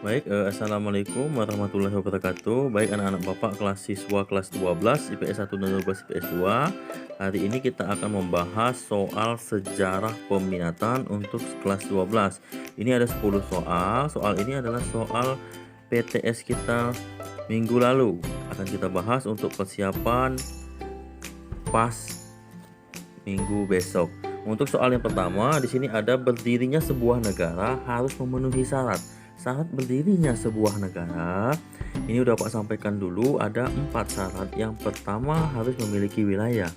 Assalamualaikum warahmatullahi wabarakatuh. Baik anak-anak Bapak siswa kelas 12 IPS 1 dan 12 IPS 2. Hari ini kita akan membahas soal sejarah peminatan untuk kelas 12. Ini ada 10 soal. Soal ini adalah soal PTS kita minggu lalu. Akan kita bahas untuk persiapan pas minggu besok. Untuk soal yang pertama, di sini ada berdirinya sebuah negara harus memenuhi syarat. Syarat berdirinya sebuah negara ini udah Pak sampaikan dulu, ada 4 syarat. Yang pertama harus memiliki wilayah,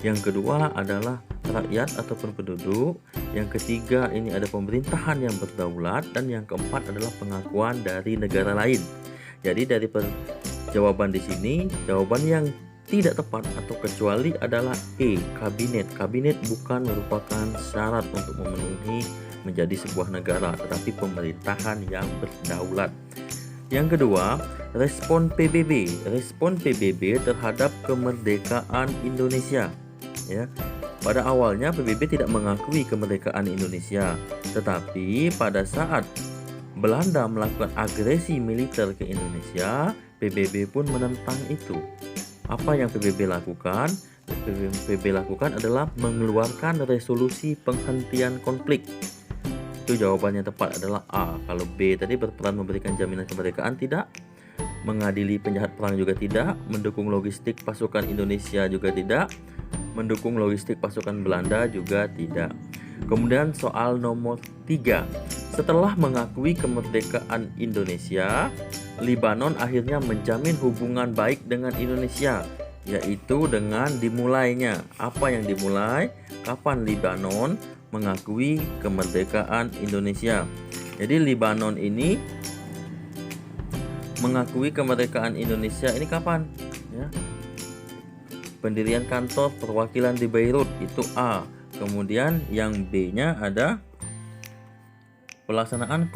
yang kedua adalah rakyat ataupun penduduk, yang ketiga ini ada pemerintahan yang berdaulat, dan yang keempat adalah pengakuan dari negara lain. Jadi dari jawaban di sini, jawaban yang tidak tepat atau kecuali adalah E, kabinet. Kabinet bukan merupakan syarat untuk memenuhi menjadi sebuah negara, tetapi pemerintahan yang berdaulat. Yang kedua, respon PBB. Respon PBB terhadap kemerdekaan Indonesia. Ya, pada awalnya PBB tidak mengakui kemerdekaan Indonesia, tetapi pada saat Belanda melakukan agresi militer ke Indonesia, PBB pun menentang itu. Apa yang PBB lakukan? PBB lakukan adalah mengeluarkan resolusi penghentian konflik. Itu jawabannya tepat adalah A. Kalau B tadi berperan memberikan jaminan kemerdekaan, tidak. Mengadili penjahat perang juga tidak. Mendukung logistik pasukan Indonesia juga tidak. Mendukung logistik pasukan Belanda juga tidak. Kemudian soal nomor 3. Setelah mengakui kemerdekaan Indonesia, Libanon akhirnya menjamin hubungan baik dengan Indonesia, yaitu dengan dimulainya. Apa yang dimulai? Kapan Libanon mengakui kemerdekaan Indonesia? Jadi Libanon ini mengakui kemerdekaan Indonesia ini kapan? Ya. Pendirian kantor perwakilan di Beirut, itu A. Kemudian yang B-nya ada pelaksanaan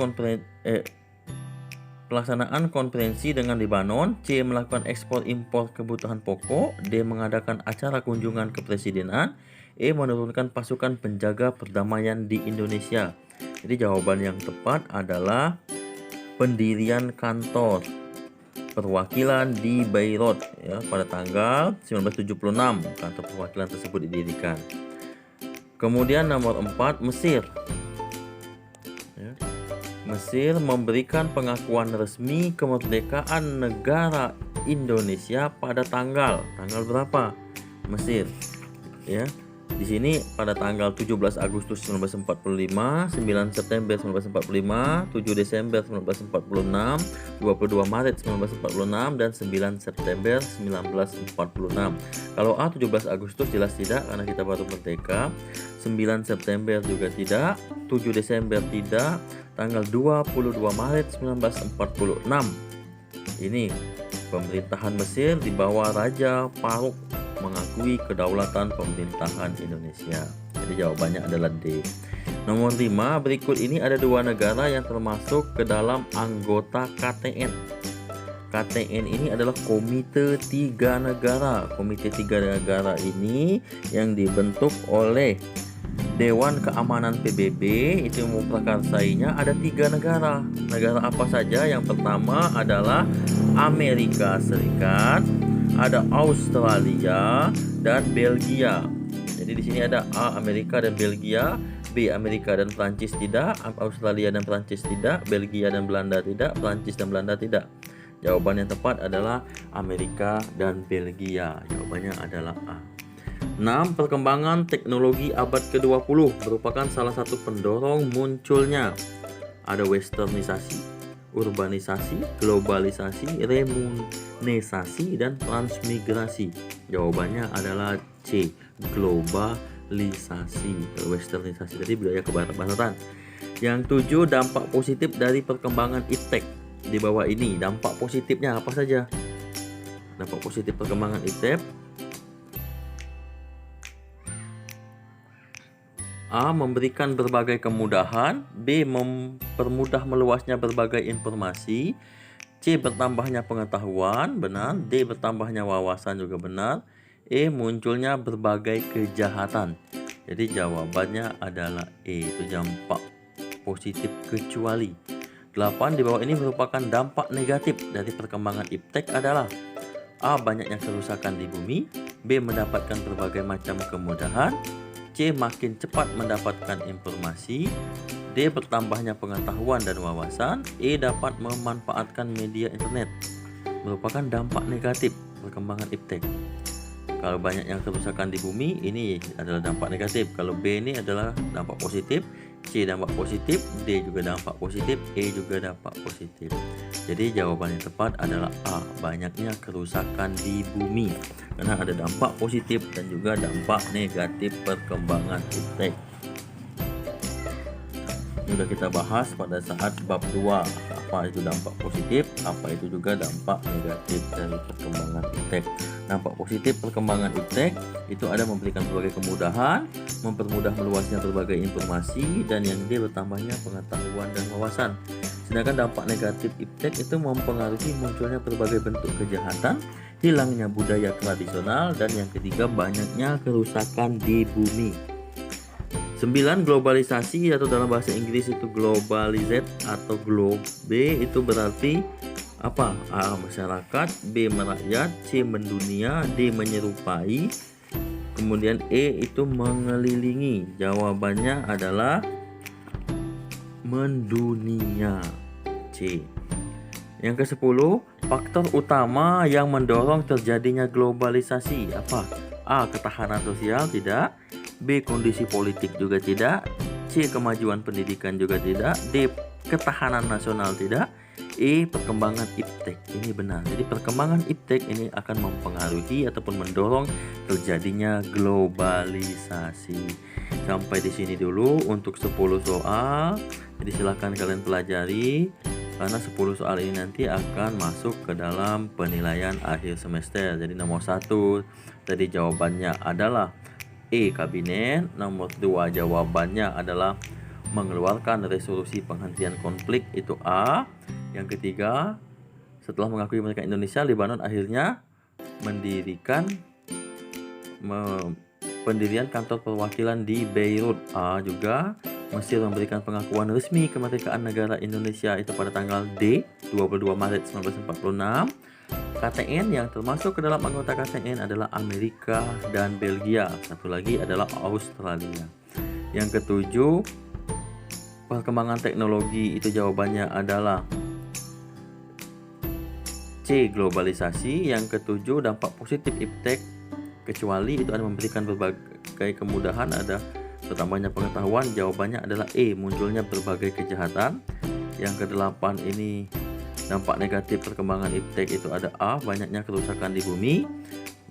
konferensi dengan Libanon. C. Melakukan ekspor impor kebutuhan pokok. D. Mengadakan acara kunjungan kepresidenan. E. Menurunkan pasukan penjaga perdamaian di Indonesia. Jadi jawaban yang tepat adalah pendirian kantor perwakilan di Beirut, ya, pada tanggal 1976 kantor perwakilan tersebut didirikan. Kemudian nomor 4, Mesir. Mesir memberikan pengakuan resmi kemerdekaan negara Indonesia pada tanggal berapa? Mesir, ya. Di sini pada tanggal 17 Agustus 1945, 9 September 1945, 7 Desember 1946, 22 Maret 1946, dan 9 September 1946. Kalau A 17 Agustus jelas tidak karena kita baru merdeka. 9 September juga tidak, 7 Desember tidak, tanggal 22 Maret 1946. Ini pemerintahan Mesir di bawah Raja Farouk mengakui kedaulatan pemerintahan Indonesia. Jadi jawabannya adalah D. Nomor 5, berikut ini ada 2 negara yang termasuk ke dalam anggota KTN. KTN ini adalah Komite 3 Negara. Komite 3 Negara ini yang dibentuk oleh Dewan Keamanan PBB, itu memprakarsainya ada 3 negara. Negara apa saja? Yang pertama adalah Amerika Serikat, ada Australia, dan Belgia. Jadi di sini ada A Amerika dan Belgia, B Amerika dan Prancis tidak, Australia dan Prancis tidak, Belgia dan Belanda tidak, Prancis dan Belanda tidak. Jawaban yang tepat adalah Amerika dan Belgia. Jawabannya adalah A. 6. Perkembangan teknologi abad ke-20 merupakan salah satu pendorong munculnya ada westernisasi, urbanisasi, globalisasi, remonisasi, dan transmigrasi. Jawabannya adalah C, globalisasi. Westernisasi tadi budaya kebarat-baratan. Yang 7, dampak positif dari perkembangan iptek. Di bawah ini dampak positifnya apa saja? Dampak positif perkembangan iptek: A. Memberikan berbagai kemudahan. B. Mempermudah meluasnya berbagai informasi. C. Bertambahnya pengetahuan, benar. D. Bertambahnya wawasan, juga benar. E. Munculnya berbagai kejahatan. Jadi jawabannya adalah E, itu dampak positif kecuali. 8 di bawah ini merupakan dampak negatif dari perkembangan iptek adalah A. Banyaknya kerusakan di bumi, B. Mendapatkan berbagai macam kemudahan, C. Makin cepat mendapatkan informasi, D. Bertambahnya pengetahuan dan wawasan, E. Dapat memanfaatkan media internet. Merupakan dampak negatif perkembangan iptek. Kalau banyaknya kerusakan di bumi, ini adalah dampak negatif. Kalau B ini adalah dampak positif, C dampak positif, D juga dampak positif, E juga dampak positif. Jadi jawaban yang tepat adalah A. Banyaknya kerusakan di bumi. Karena ada dampak positif dan juga dampak negatif perkembangan iptek. Ini sudah kita bahas pada saat bab 2. Apa itu dampak positif, apa itu juga dampak negatif dari perkembangan iptek. Dampak positif perkembangan iptek itu ada memberikan berbagai kemudahan, mempermudah meluasnya berbagai informasi, dan yang D bertambahnya pengetahuan dan wawasan. Sedangkan dampak negatif iptek itu mempengaruhi munculnya berbagai bentuk kejahatan, hilangnya budaya tradisional, dan yang ketiga banyaknya kerusakan di bumi. 9. Globalisasi atau dalam bahasa Inggris itu globalized atau globe itu berarti apa? A. Masyarakat, B. Merakyat, C. Mendunia, D. Menyerupai, kemudian E itu mengelilingi. Jawabannya adalah mendunia, C. Yang ke-10, faktor utama yang mendorong terjadinya globalisasi apa? A. Ketahanan sosial, tidak. B. Kondisi politik, juga tidak. C. Kemajuan pendidikan, juga tidak. D. Ketahanan nasional, tidak. E. Perkembangan iptek, ini benar. Jadi perkembangan iptek ini akan mempengaruhi ataupun mendorong terjadinya globalisasi. Sampai di sini dulu untuk 10 soal. Jadi silahkan kalian pelajari, karena 10 soal ini nanti akan masuk ke dalam penilaian akhir semester. Jadi nomor 1 tadi jawabannya adalah E. Kabinet. Nomor 2 jawabannya adalah mengeluarkan resolusi penghentian konflik, itu A. Yang ketiga, setelah mengakui kemerdekaan Indonesia, Lebanon akhirnya mendirikan pendirian kantor perwakilan di Beirut, A. Juga Mesir memberikan pengakuan resmi kemerdekaan negara Indonesia itu pada tanggal D 22 Maret 1946. KTN yang termasuk ke dalam anggota KTN adalah Amerika dan Belgia. Satu lagi adalah Australia. Yang ketujuh, perkembangan teknologi itu jawabannya adalah C. Globalisasi. Yang ketujuh, dampak positif iptek kecuali itu ada memberikan berbagai kemudahan, ada bertambahnya pengetahuan. Jawabannya adalah E. Munculnya berbagai kejahatan. Yang kedelapan ini dampak negatif perkembangan iptek itu ada A. Banyaknya kerusakan di bumi.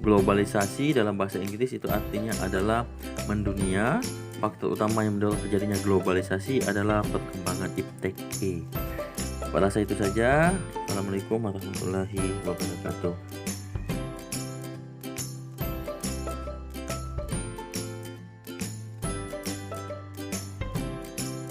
Globalisasi dalam bahasa Inggris itu artinya adalah mendunia. Faktor utama yang mendorong terjadinya globalisasi adalah perkembangan iptek, E. Pada saat itu saja. Assalamualaikum warahmatullahi wabarakatuh.